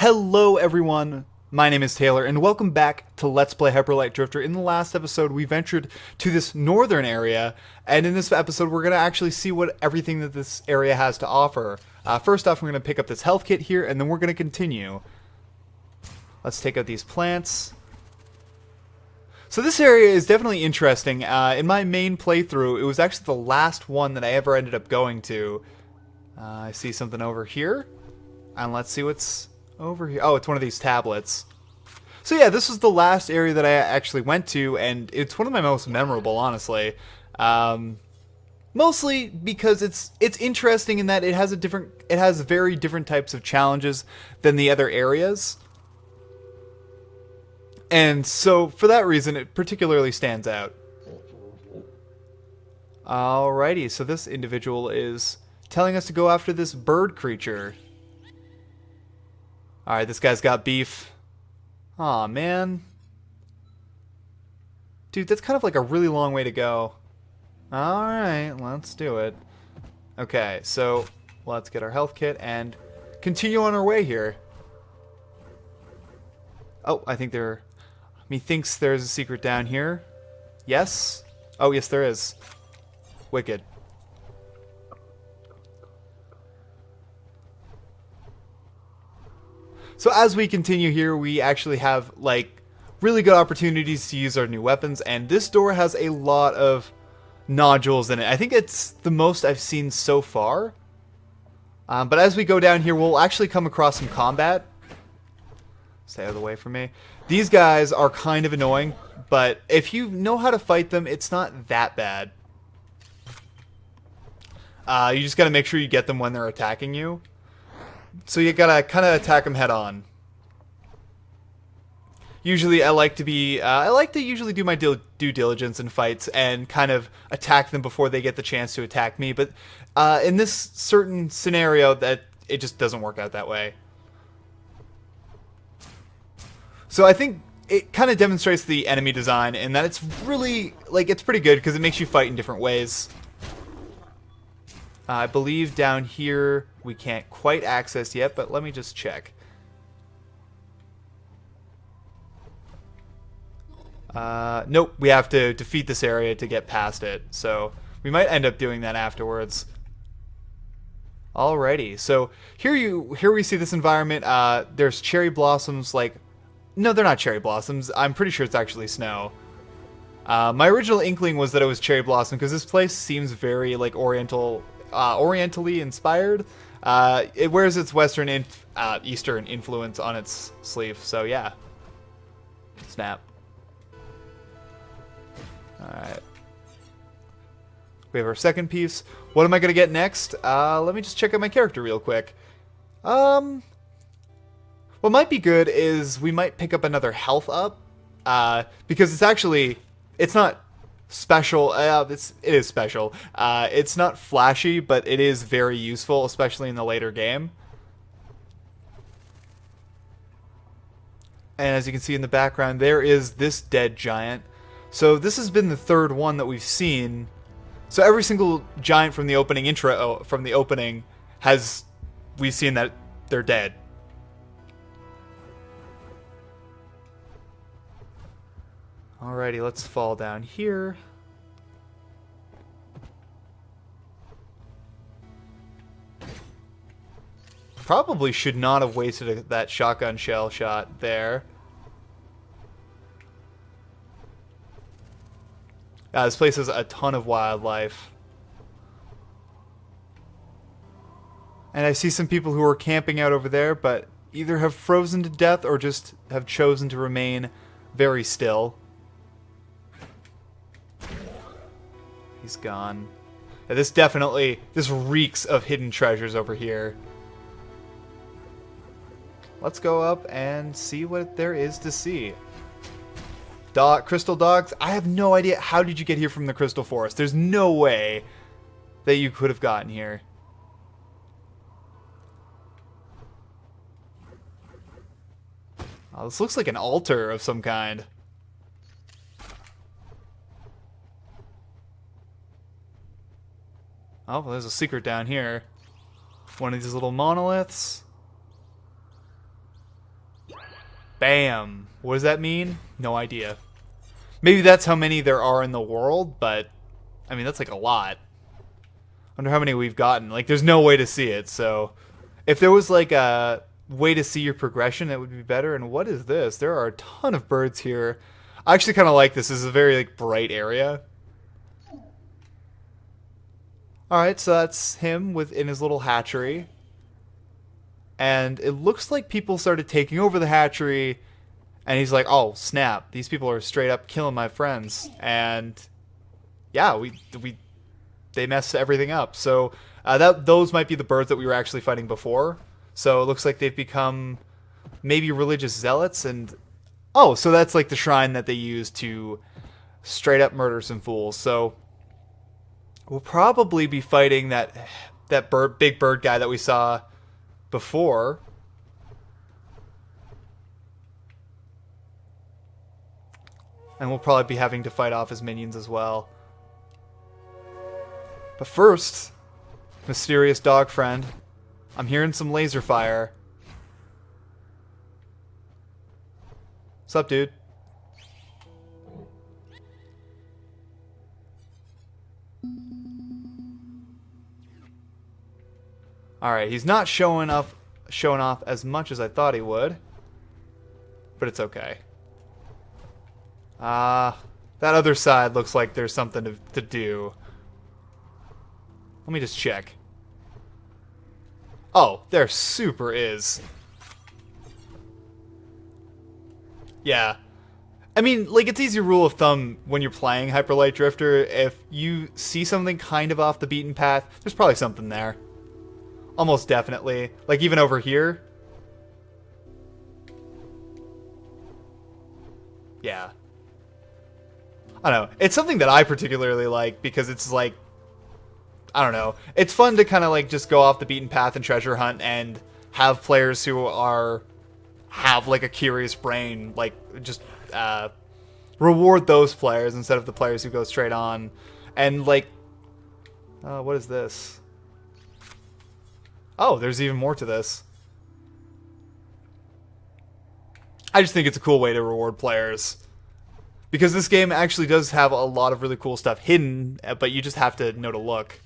Hello everyone, my name is Taylor and welcome back to Let's Play Hyperlight Drifter. In the last episode we ventured to this northern area, and in this episode we're going to actually see what everything that this area has to offer. First off, we're going to pick up this health kit here and then we're going to continue. Let's take out these plants. So this area is definitely interesting. In my main playthrough, it was actually the last one that I ever ended up going to. I see something over here, and let's see what's over here. Oh, it's one of these tablets. So yeah, this was the last area that I actually went to, and it's one of my most memorable, honestly. Mostly because it's interesting in that it has very different types of challenges than the other areas. And so, for that reason, it particularly stands out. Alrighty, so this individual is telling us to go after this bird creature. Alright, this guy's got beef. Aw, man. Dude, that's kind of like a really long way to go. Alright, let's do it. Okay, so let's get our health kit and continue on our way here. Oh, I think methinks there's a secret down here. Yes? Oh, yes, there is. Wicked. So as we continue here, we actually have, like, really good opportunities to use our new weapons, and this door has a lot of nodules in it. I think it's the most I've seen so far. But as we go down here, we'll actually come across some combat. Stay out of the way from me. These guys are kind of annoying, but if you know how to fight them, it's not that bad. You just gotta make sure you get them when they're attacking you. So you gotta kind of attack them head on. Usually I like to usually do my due diligence in fights and kind of attack them before they get the chance to attack me, but in this certain scenario it just doesn't work out that way. So I think it kind of demonstrates the enemy design in that it's really, like, it's pretty good because it makes you fight in different ways. I believe down here we can't quite access yet, but let me just check. Nope, we have to defeat this area to get past it, so we might end up doing that afterwards. Alrighty, so here we see this environment. There's cherry blossoms, like, no, they're not cherry blossoms. I'm pretty sure it's actually snow. My original inkling was that it was cherry blossom because this place seems very, like, orientally inspired. It wears its Eastern influence on its sleeve, so yeah. Snap. Alright. We have our second piece. What am I going to get next? Let me just check out my character real quick. What might be good is we might pick up another health up, because it's not special. It is special. It's not flashy, but it is very useful, especially in the later game. And as you can see in the background, there is this dead giant. So this has been the third one that we've seen. So every single giant from the opening we've seen that they're dead. Alrighty, let's fall down here. Probably should not have wasted that shotgun shell shot there. This place has a ton of wildlife. And I see some people who are camping out over there, but either have frozen to death or just have chosen to remain very still. He's gone. Yeah, this reeks of hidden treasures over here. Let's go up and see what there is to see. Crystal dogs? I have no idea. How did you get here from the Crystal Forest? There's no way that you could have gotten here. Oh, this looks like an altar of some kind. Oh, well, there's a secret down here. One of these little monoliths. Bam. What does that mean? No idea. Maybe that's how many there are in the world, but I mean, that's like a lot. Wonder how many we've gotten. Like, there's no way to see it, so if there was like a way to see your progression, that would be better. And what is this? There are a ton of birds here. I actually kind of like this. This is a very like bright area. Alright, so that's him within his little hatchery. And it looks like people started taking over the hatchery. And he's like, oh, snap. These people are straight up killing my friends. And yeah, they messed everything up. So those might be the birds that we were actually fighting before. So it looks like they've become maybe religious zealots. And oh, so that's like the shrine that they use to straight up murder some fools. So we'll probably be fighting that big bird guy that we saw before. And we'll probably be having to fight off his minions as well. But first, mysterious dog friend, I'm hearing some laser fire. What's up, dude? Alright, he's not showing off as much as I thought he would. But it's okay. That other side looks like there's something to do. Let me just check. Oh, there super is. Yeah. I mean, like, it's easy rule of thumb when you're playing Hyper Light Drifter. If you see something kind of off the beaten path, there's probably something there. Almost definitely. Like, even over here. Yeah. I don't know. It's something that I particularly like because it's like, I don't know. It's fun to kind of like just go off the beaten path and treasure hunt and have players who have like a curious brain, like just reward those players instead of the players who go straight on. And like, what is this? Oh, there's even more to this. I just think it's a cool way to reward players. Because this game actually does have a lot of really cool stuff hidden, but you just have to know to look.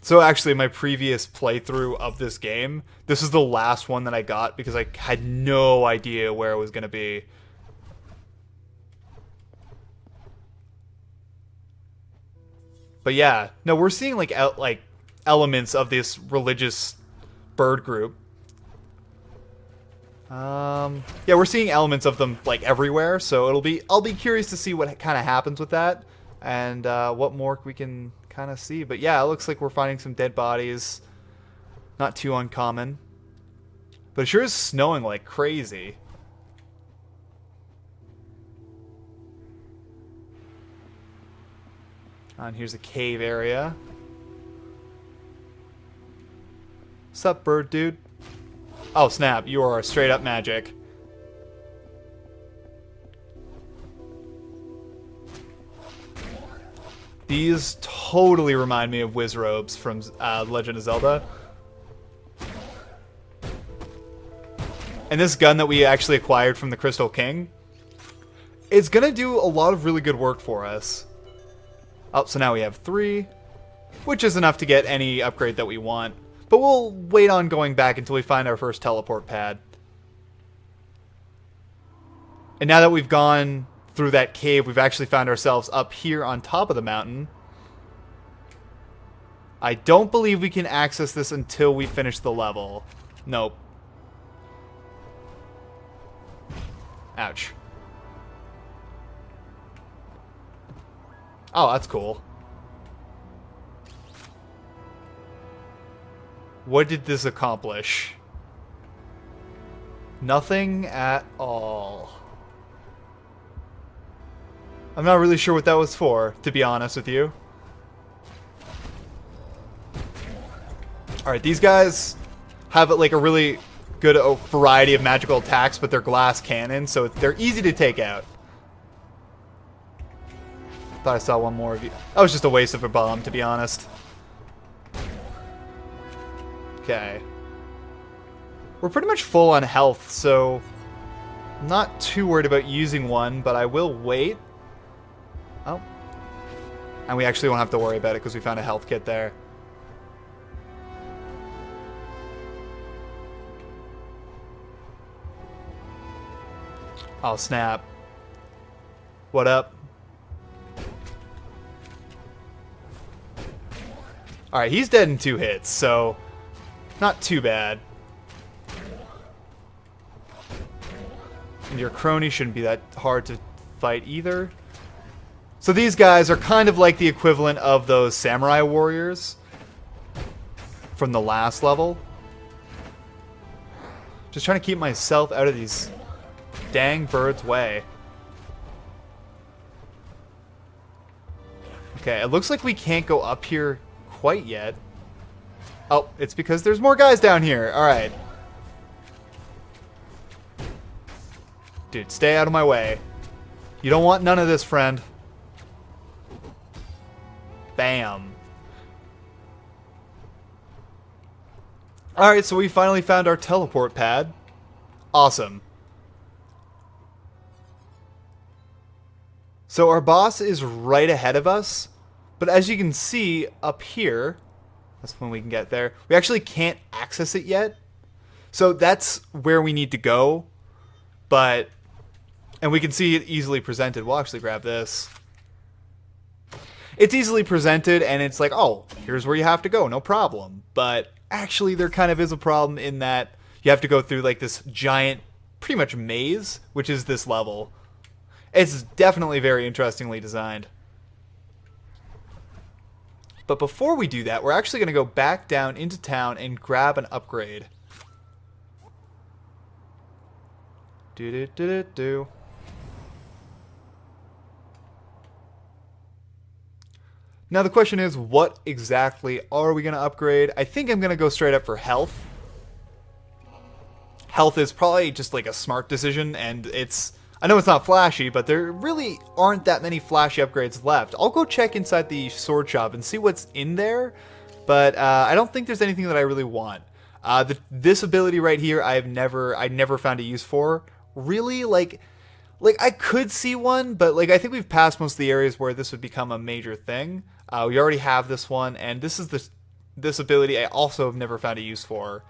So actually, my previous playthrough of this game, this is the last one that I got because I had no idea where it was going to be. But yeah, no, we're seeing like elements of this religious bird group. Yeah, we're seeing elements of them like everywhere, so I'll be curious to see what kind of happens with that and what more we can kind of see. But yeah, it looks like we're finding some dead bodies. Not too uncommon. But it sure is snowing like crazy. And here's a cave area. What's up, bird dude? Oh, snap. You are straight up magic. These totally remind me of Wizrobes from Legend of Zelda. And this gun that we actually acquired from the Crystal King, it's going to do a lot of really good work for us. Oh, so now we have 3, which is enough to get any upgrade that we want. But we'll wait on going back until we find our first teleport pad. And now that we've gone through that cave, we've actually found ourselves up here on top of the mountain. I don't believe we can access this until we finish the level. Nope. Ouch. Oh, that's cool. What did this accomplish? Nothing at all. I'm not really sure what that was for, to be honest with you. Alright, these guys have like a really good variety of magical attacks, but they're glass cannons, so they're easy to take out. Thought I saw one more of you. That was just a waste of a bomb, to be honest. Okay. We're pretty much full on health, so I'm not too worried about using one, but I will wait. Oh. And we actually won't have to worry about it because we found a health kit there. Oh, snap. What up? Alright, he's dead in 2 hits, so not too bad. And your crony shouldn't be that hard to fight either. So these guys are kind of like the equivalent of those samurai warriors from the last level. Just trying to keep myself out of these dang birds' way. Okay, it looks like we can't go up here quite yet. Oh, it's because there's more guys down here. Alright. Dude, stay out of my way. You don't want none of this, friend. Bam. Alright, so we finally found our teleport pad. Awesome. So our boss is right ahead of us, but as you can see up here, that's when we can get there, we actually can't access it yet. So that's where we need to go, and we can see it easily presented. We'll actually grab this. It's easily presented, and it's like, oh, here's where you have to go, no problem. But actually, there kind of is a problem in that you have to go through like this giant, pretty much maze, which is this level. It's definitely very interestingly designed. But before we do that, we're actually going to go back down into town and grab an upgrade. Do-do-do-do-do. Now the question is, what exactly are we going to upgrade? I think I'm going to go straight up for health. Health is probably just like a smart decision, and I know it's not flashy, but there really aren't that many flashy upgrades left. I'll go check inside the sword shop and see what's in there, but I don't think there's anything that I really want. This ability right here, I never found a use for. Really, like I could see one, but like I think we've passed most of the areas where this would become a major thing. We already have this one, and this ability I also have never found a use for.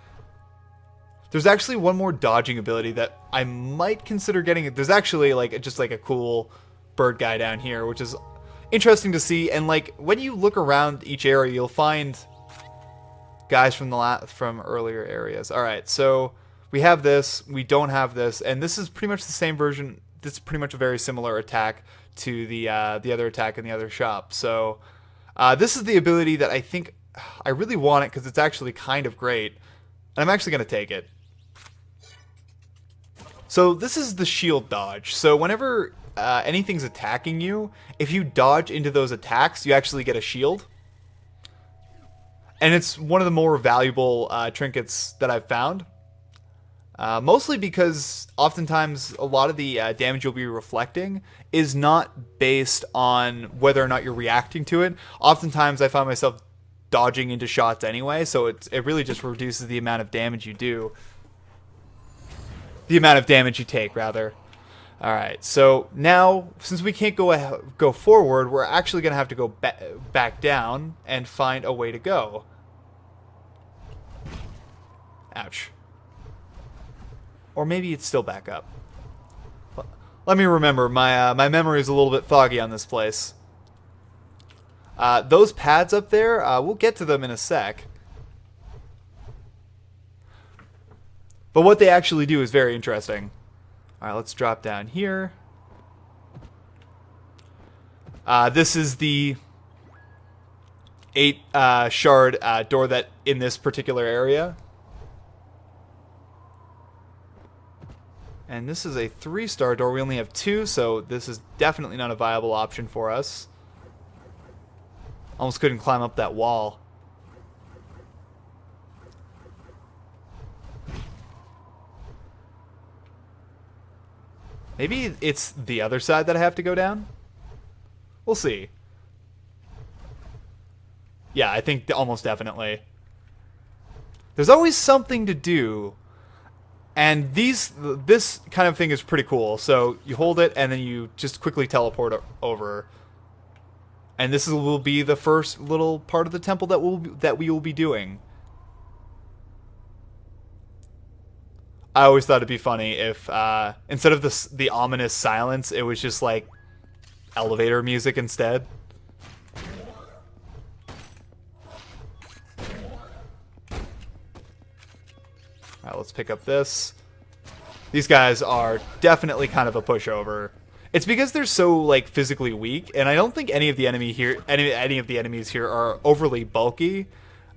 There's actually one more dodging ability that I might consider getting. There's actually like just like a cool bird guy down here, which is interesting to see. And like when you look around each area, you'll find guys from earlier areas. All right, so we have this, we don't have this, and this is pretty much the same version. This is pretty much a very similar attack to the other attack in the other shop. So this is the ability that I think I really want it because it's actually kind of great, and I'm actually going to take it. So this is the shield dodge. So whenever anything's attacking you, if you dodge into those attacks, you actually get a shield. And it's one of the more valuable trinkets that I've found. Mostly because oftentimes a lot of the damage you'll be reflecting is not based on whether or not you're reacting to it. Oftentimes I find myself dodging into shots anyway, so it really just reduces the amount of damage you do. The amount of damage you take, rather. Alright, so now, since we can't go forward, we're actually going to have to go back down and find a way to go. Ouch. Or maybe it's still back up. Let me remember, my memory is a little bit foggy on this place. Those pads up there, we'll get to them in a sec. But what they actually do is very interesting. Alright, let's drop down here. This is the 8 shard door that in this particular area. And this is a 3-star door. We only have 2, so this is definitely not a viable option for us. Almost couldn't climb up that wall. Maybe it's the other side that I have to go down? We'll see. Yeah, I think almost definitely. There's always something to do. And this kind of thing is pretty cool. So you hold it and then you just quickly teleport over. And this will be the first little part of the temple that we will be doing. I always thought it'd be funny if instead of the ominous silence, it was just like elevator music instead. Alright, let's pick up this. These guys are definitely kind of a pushover. It's because they're so like physically weak, and I don't think any of the enemies here are overly bulky.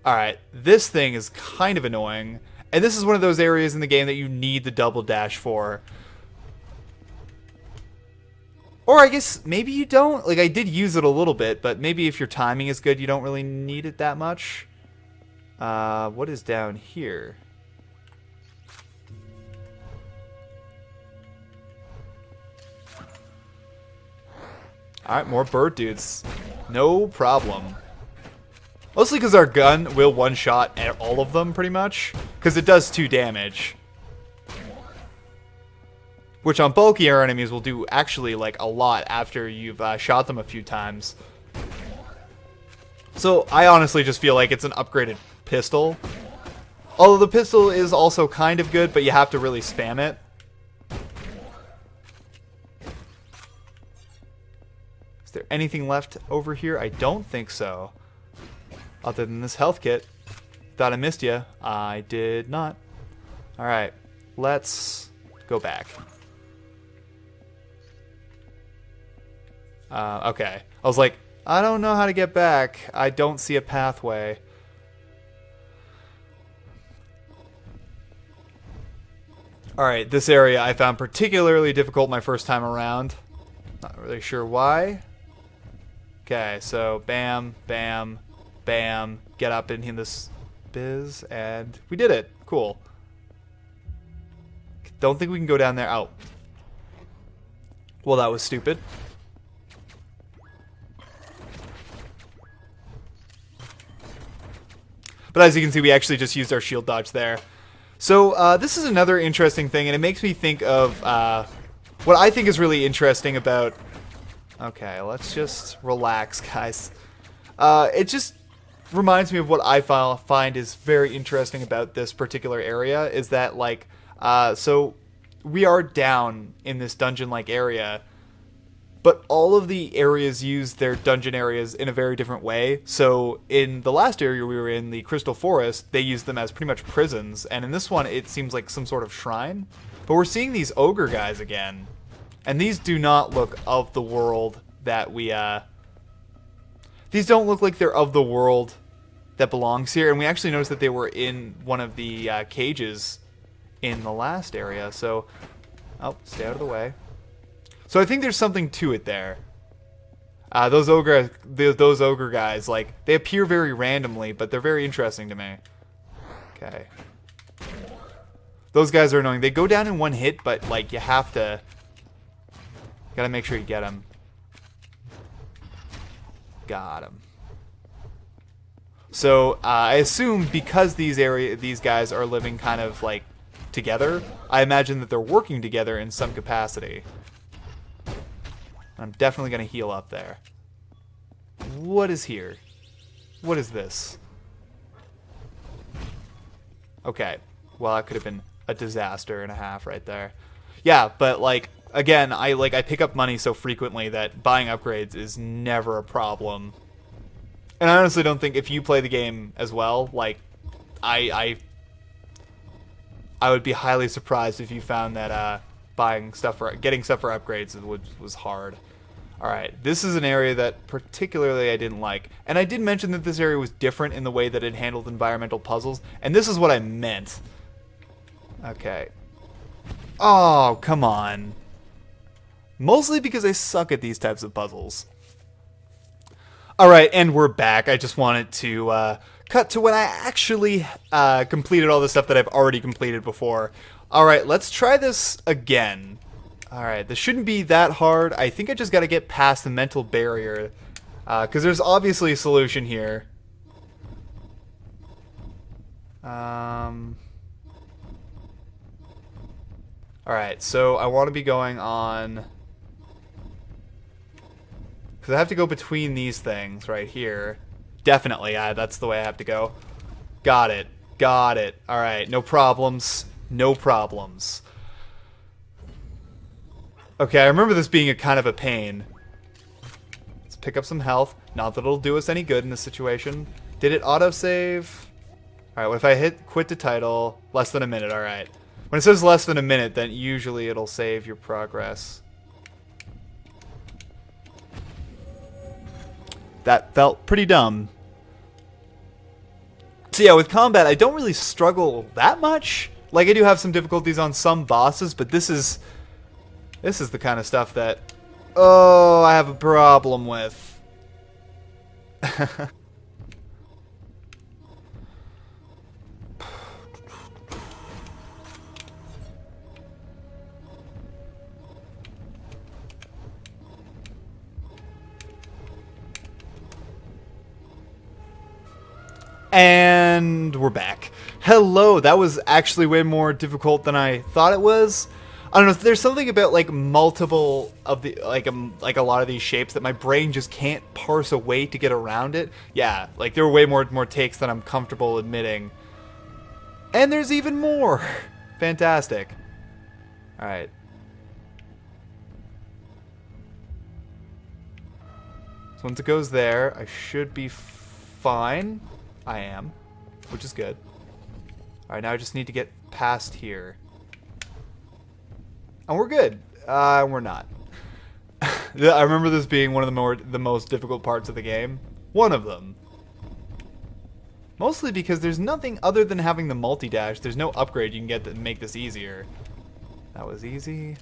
Alright, this thing is kind of annoying. And this is one of those areas in the game that you need the double dash for. Or I guess maybe you don't. Like, I did use it a little bit, but maybe if your timing is good, you don't really need it that much. What is down here? Alright, more bird dudes. No problem. Mostly because our gun will one-shot all of them, pretty much. Because it does 2 damage. Which on bulkier enemies will do actually, like, a lot after you've shot them a few times. So, I honestly just feel like it's an upgraded pistol. Although the pistol is also kind of good, but you have to really spam it. Is there anything left over here? I don't think so. Other than this health kit. Thought I missed you. I did not. Alright. Let's go back. Okay. I was like, I don't know how to get back. I don't see a pathway. Alright, this area I found particularly difficult my first time around. Not really sure why. Okay, so bam, bam, bam, get up in this biz, and we did it. Cool. Don't think we can go down there. Oh. Well, that was stupid. But as you can see, we actually just used our shield dodge there. So this is another interesting thing, and it makes me think of what I think is really interesting about... Okay, let's just relax, guys. It just reminds me of what I find is very interesting about this particular area, is that, like, so we are down in this dungeon-like area, but all of the areas use their dungeon areas in a very different way. So in the last area we were in, the Crystal Forest, they used them as pretty much prisons, and in this one it seems like some sort of shrine. But we're seeing these ogre guys again, and these do not look of the world that we, these don't look like they're of the world that belongs here, and we actually noticed that they were in one of the cages in the last area, so... Oh, stay out of the way. So I think there's something to it there. Those ogre guys, like, they appear very randomly, but they're very interesting to me. Okay. Those guys are annoying. They go down in one hit, but, like, you have to... Gotta make sure you get them. Got him. So, I assume because these guys are living kind of, like, together, I imagine that they're working together in some capacity. I'm definitely going to heal up there. What is here? What is this? Okay. Well, that could have been a disaster and a half right there. Yeah, but, like, again, I pick up money so frequently that buying upgrades is never a problem. And I honestly don't think if you play the game as well, like, I would be highly surprised if you found that getting stuff for upgrades was hard. Alright, this is an area that particularly I didn't like. And I did mention that this area was different in the way that it handled environmental puzzles, and this is what I meant. Okay. Oh, come on. Mostly because I suck at these types of puzzles. Alright, and we're back. I just wanted to cut to when I actually completed all the stuff that I've already completed before. Alright, let's try this again. Alright, this shouldn't be that hard. I think I just gotta get past the mental barrier. Because there's obviously a solution here. Alright, so I want to be going on... Because I have to go between these things right here. Definitely, that's the way I have to go. Got it. Got it. Alright, no problems. No problems. Okay, I remember this being a kind of a pain. Let's pick up some health. Not that it'll do us any good in this situation. Did it autosave? Alright, well, if I hit quit to title, less than a minute, alright. When it says less than a minute, then usually it'll save your progress. That felt pretty dumb. So yeah, with combat, I don't really struggle that much. Like, I do have some difficulties on some bosses, but this is the kind of stuff that, oh, I have a problem with. And we're back. Hello, that was actually way more difficult than I thought it was. I don't know, there's something about like multiple of the like a lot of these shapes that my brain just can't parse a way to get around it. Yeah, like there were way more takes than I'm comfortable admitting. And there's even more. Fantastic. All right. So once it goes there, I should be fine. I am, which is good. Alright, now I just need to get past here. And we're good. We're not. I remember this being one of the most difficult parts of the game. One of them. Mostly because there's nothing other than having the multi-dash. There's no upgrade you can get that make this easier. That was easy.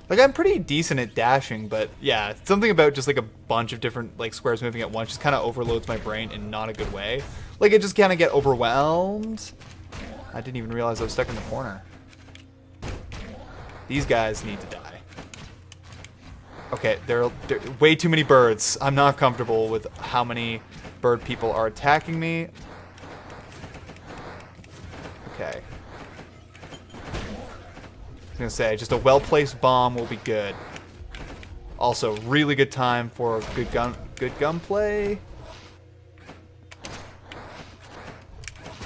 Like, I'm pretty decent at dashing, but yeah, something about just like a bunch of different like squares moving at once just kind of overloads my brain in not a good way. Like, I just kind of get overwhelmed. I didn't even realize I was stuck in the corner. These guys need to die. Okay, there are way too many birds. I'm not comfortable with how many bird people are attacking me. Okay. I was gonna say, just a well-placed bomb will be good. Also, really good time for good gunplay.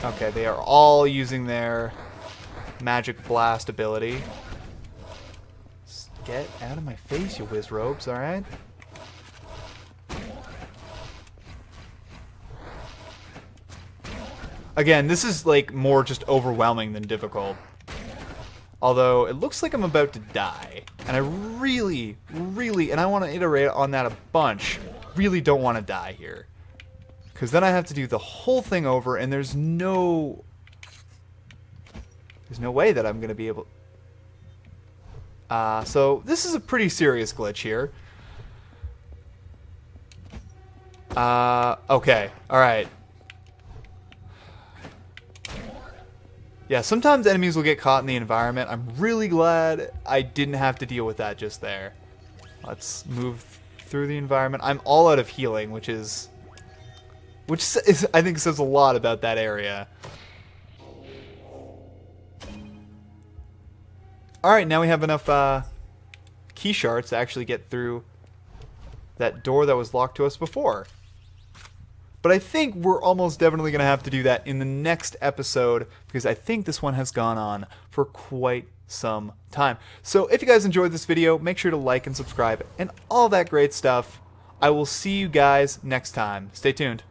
Okay, they are all using their magic blast ability. Just get out of my face, you whiz robes, alright? Again, this is like more just overwhelming than difficult. Although, it looks like I'm about to die. And I really, and I want to iterate on that a bunch, really don't want to die here. Because then I have to do the whole thing over, and there's no way that I'm going to be able... so, this is a pretty serious glitch here. Okay, alright. Yeah, sometimes enemies will get caught in the environment. I'm really glad I didn't have to deal with that just there. Let's move through the environment. I'm all out of healing, which I think says a lot about that area. Alright, now we have enough key shards to actually get through that door that was locked to us before. But I think we're almost definitely going to have to do that in the next episode, because I think this one has gone on for quite some time. So if you guys enjoyed this video, make sure to like and subscribe and all that great stuff. I will see you guys next time. Stay tuned.